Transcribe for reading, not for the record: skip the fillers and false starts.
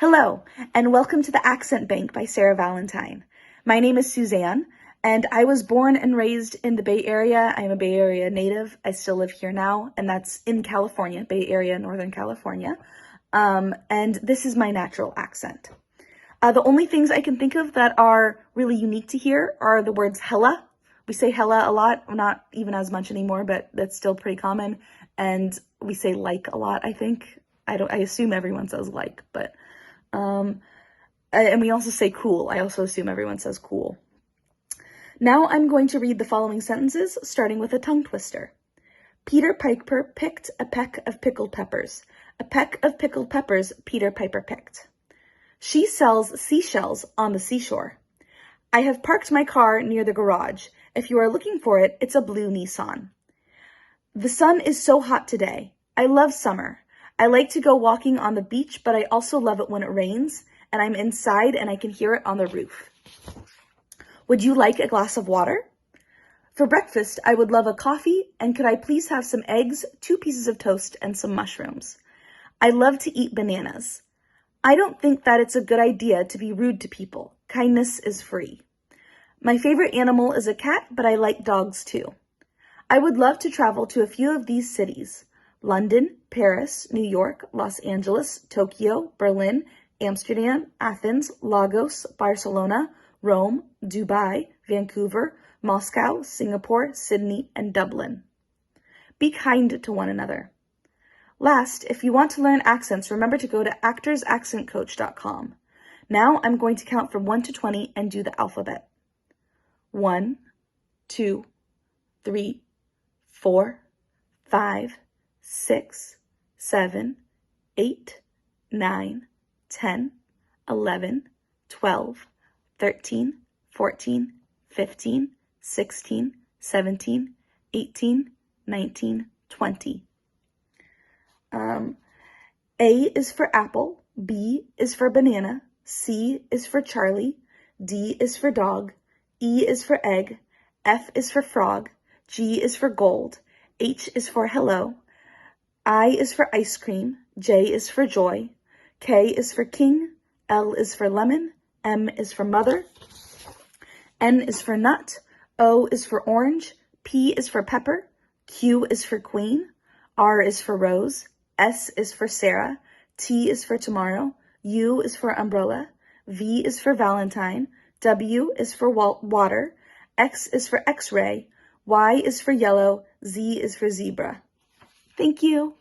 Hello, and welcome to the Accent Bank by Sarah Valentine. My name is Suzanne, and I was born and raised in the Bay Area. I'm a Bay Area native. I still live here now, and that's in California, Bay Area, Northern California. And this is my natural accent. The only things I can think of that are really unique to here are the words hella. We say hella a lot, not even as much anymore, but that's still pretty common. And we say like a lot, I think. I assume everyone says like, but and we also say cool. I also assume everyone says cool. Now I'm going to read the following sentences, starting with a tongue twister. Peter Piper picked a peck of pickled peppers. A peck of pickled peppers Peter Piper picked. She sells seashells on the seashore. I have parked my car near the garage. If you are looking for it, it's a blue Nissan. The sun is so hot today. I love summer. I like to go walking on the beach, but I also love it when it rains, and I'm inside and I can hear it on the roof. Would you like a glass of water? For breakfast, I would love a coffee, and could I please have some eggs, 2 pieces of toast, and some mushrooms? I love to eat bananas. I don't think that it's a good idea to be rude to people. Kindness is free. My favorite animal is a cat, but I like dogs too. I would love to travel to a few of these cities: London, Paris, New York, Los Angeles, Tokyo, Berlin, Amsterdam, Athens, Lagos, Barcelona, Rome, Dubai, Vancouver, Moscow, Singapore, Sydney, and Dublin. Be kind to one another. Last, if you want to learn accents, remember to go to actorsaccentcoach.com. Now I'm going to count from 1 to 20 and do the alphabet. 1, 2, 3, 4, 5, 6, 7, 8, 9, 10, 11, 12, 13, 14, 15, 16, 17, 18, 19, 20. A is for apple, B is for banana, C is for Charlie, D is for dog, E is for egg, F is for frog, G is for gold, H is for hello, I is for ice cream, J is for joy, K is for king, L is for lemon, M is for mother, N is for nut, O is for orange, P is for pepper, Q is for queen, R is for rose, S is for Sarah, T is for tomorrow, U is for umbrella, V is for Valentine, W is for water, X is for x-ray, Y is for yellow, Z is for zebra. Thank you.